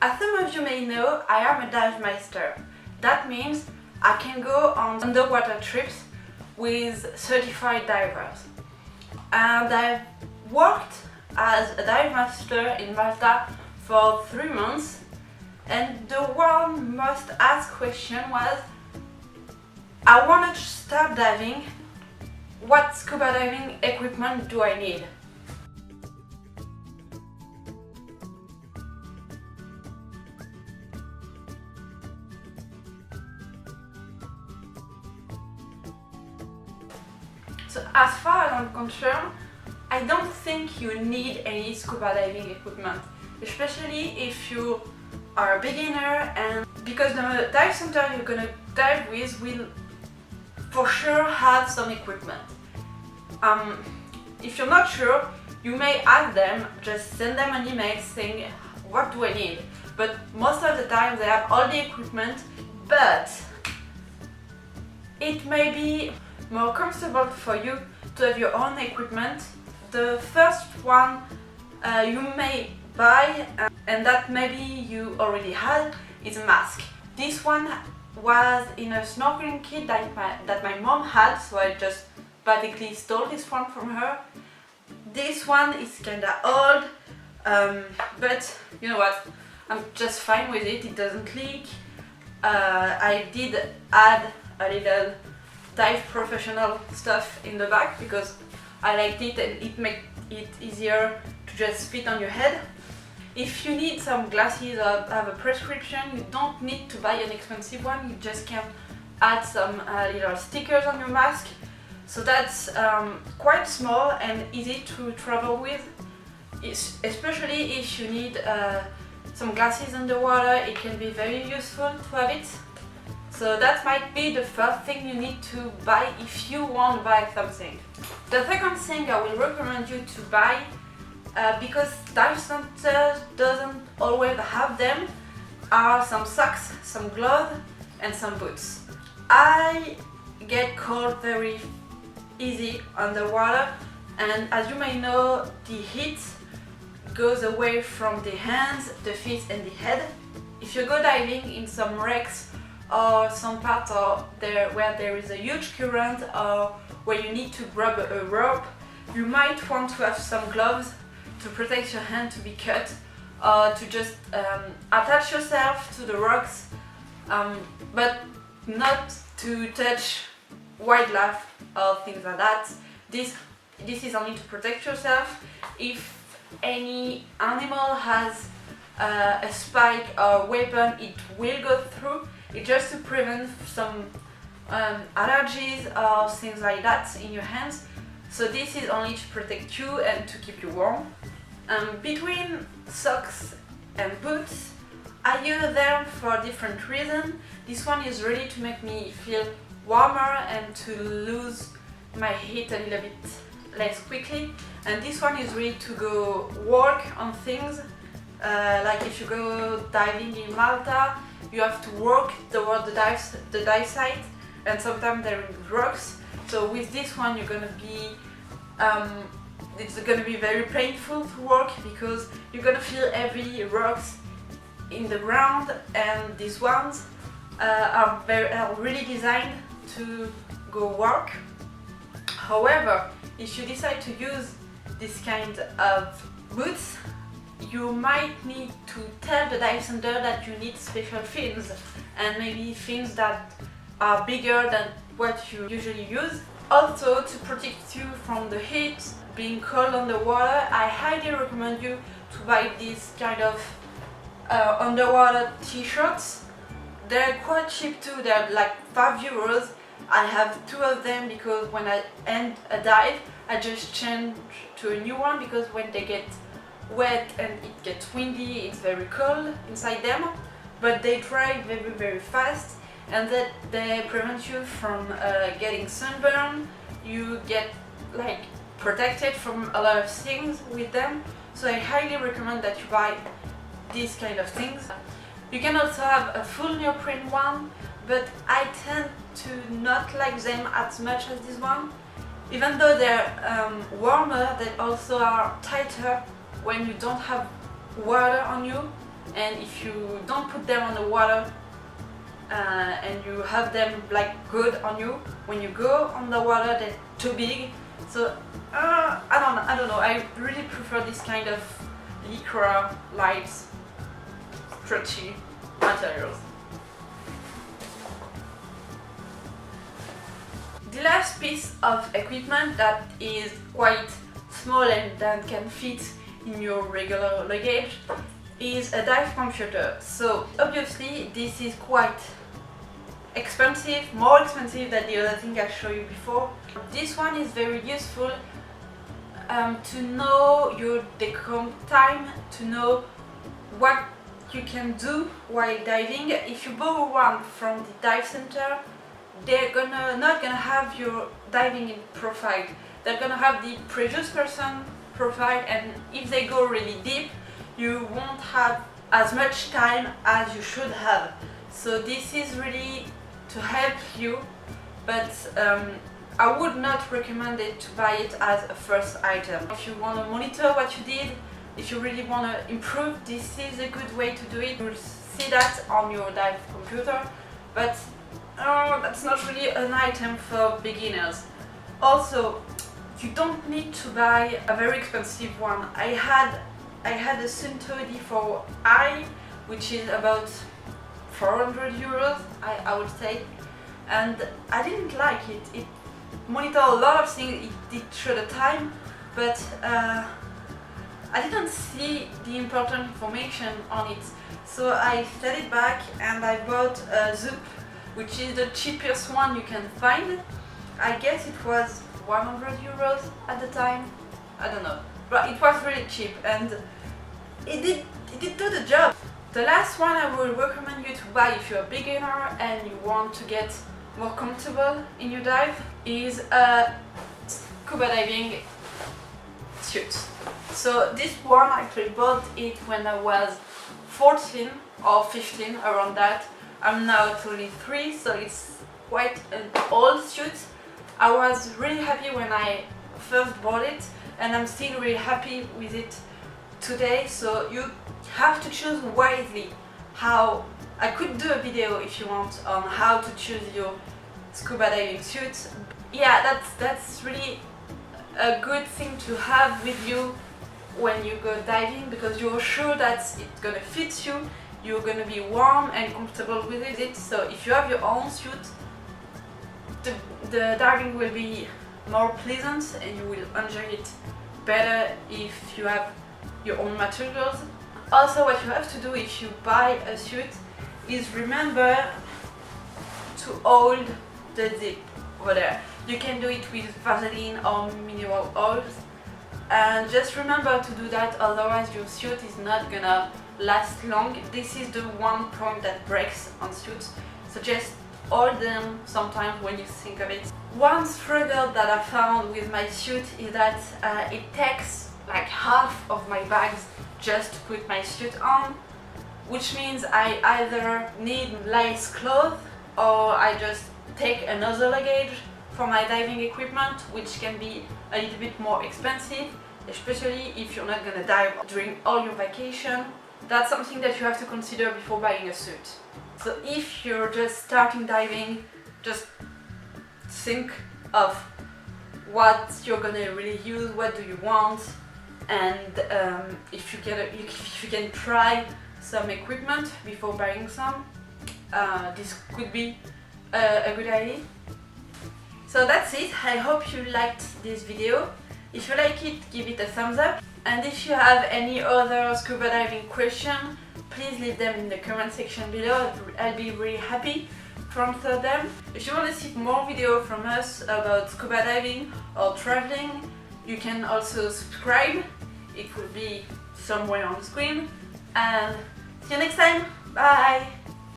As some of you may know, I am a divemaster. That means I can go on underwater trips with certified divers. And I've worked as a divemaster in Malta for 3 months, and the one most asked question was, I want to start diving, what scuba diving equipment do I need? So as far as I'm concerned, I don't think you need any scuba diving equipment, especially if you are a beginner, and because the dive center you're gonna dive with will for sure have some equipment. If you're not sure, you may ask them, just send them an email saying what do I need, but most of the time they have all the equipment, but it may be more comfortable for you to have your own equipment. The first one you may buy, and that maybe you already had, is a mask. This one was in a snorkeling kit that my mom had, so I just basically stole this one from her. This one is kinda old, but you know what, I'm just fine with it, it doesn't leak. I did add a little dive professional stuff in the back because I liked it and it made it easier to just fit on your head. If you need some glasses or have a prescription, you don't need to buy an expensive one, you just can add some little stickers on your mask. So that's quite small and easy to travel with, especially if you need some glasses underwater. It can be very useful to have it. So that might be the first thing you need to buy if you want to buy something. The second thing I will recommend you to buy, because dive centers doesn't always have them, are some socks, some gloves and some boots. I get cold very easy underwater, and as you may know, the heat goes away from the hands, the feet and the head. If you go diving in some wrecks or some part where there is a huge current or where you need to grab a rope, you might want to have some gloves to protect your hand to be cut, or to just attach yourself to the rocks, but not to touch wildlife or things like that. This is only to protect yourself. If any animal has a spike or weapon, it will go through. It's just to prevent some allergies or things like that in your hands. So this is only to protect you and to keep you warm. Between socks and boots, I use them for different reasons. This one is really to make me feel warmer and to lose my heat a little bit less quickly. And this one is really to go work on things. Like if you go diving in Malta, you have to walk toward the dive site, and sometimes there are rocks. So with this one, you're gonna be it's gonna be very painful to walk because you're gonna feel every rocks in the ground, and these ones are really designed to go walk. However, if you decide to use this kind of boots, you might need to tell the dive center that you need special fins, and maybe fins that are bigger than what you usually use. Also, to protect you from the heat, being cold underwater, I highly recommend you to buy this kind of underwater t-shirts. They're quite cheap too, they're like €5. I have 2 of them because when I end a dive, I just change to a new one, because when they get wet and it gets windy, it's very cold inside them, but they dry very, very fast, and that they prevent you from getting sunburn. You get like protected from a lot of things with them, so I highly recommend that you buy these kind of things. You can also have a full neoprene one, but I tend to not like them as much as this one. Even though they're warmer, they also are tighter when you don't have water on you, and if you don't put them on the water and you have them like good on you, when you go on the water they're too big. So I don't know, I really prefer this kind of lycra, light, stretchy materials. The last piece of equipment that is quite small and that can fit in your regular luggage is a dive computer. So obviously this is quite expensive, more expensive than the other thing I showed you before. This one is very useful to know your decomp time, to know what you can do while diving. If you borrow one from the dive center, they're not gonna have your diving in profile. They're gonna have the previous person profile, and if they go really deep, you won't have as much time as you should have. So this is really to help you, but I would not recommend it to buy it as a first item. If you want to monitor what you did, if you really want to improve, this is a good way to do it. You'll see that on your dive computer, but that's not really an item for beginners. Also, you don't need to buy a very expensive one. I had a Sunto D4i, which is about 400 euros, I would say, and I didn't like it. It monitored a lot of things, it did show the time, but I didn't see the important information on it. So I set it back and I bought a Zoop, which is the cheapest one you can find. I guess it was 100 euros at the time, I don't know, but it was really cheap and it did do the job. The last one I would recommend you to buy if you're a beginner and you want to get more comfortable in your dive is a scuba diving suit. So this one I actually bought it when I was 14 or 15, around that. I'm now 23, so it's quite an old suit. I was really happy when I first bought it, and I'm still really happy with it today. So you have to choose wisely. How I could do a video if you want on how to choose your scuba diving suit. Yeah, that's really a good thing to have with you when you go diving, because you're sure that it's gonna fit you, you're gonna be warm and comfortable with it. So if you have your own suit, the diving will be more pleasant and you will enjoy it better if you have your own materials. Also, what you have to do if you buy a suit is remember to hold the zip over there. You can do it with Vaseline or mineral oils, and just remember to do that, otherwise your suit is not gonna last long. This is the one point that breaks on suits, so just hold them sometimes when you think of it. One struggle that I found with my suit is that it takes like half of my bags just to put my suit on, which means I either need less clothes or I just take another luggage for my diving equipment, which can be a little bit more expensive, especially if you're not gonna dive during all your vacation. That's something that you have to consider before buying a suit. So if you're just starting diving, just think of what you're gonna really use, what do you want, and if you can try some equipment before buying some, this could be a good idea. So that's it. I hope you liked this video. If you like it, give it a thumbs up, and if you have any other scuba diving question, please leave them in the comment section below. I'll be really happy to answer them. If you want to see more videos from us about scuba diving or traveling, you can also subscribe. It will be somewhere on the screen. And see you next time. Bye!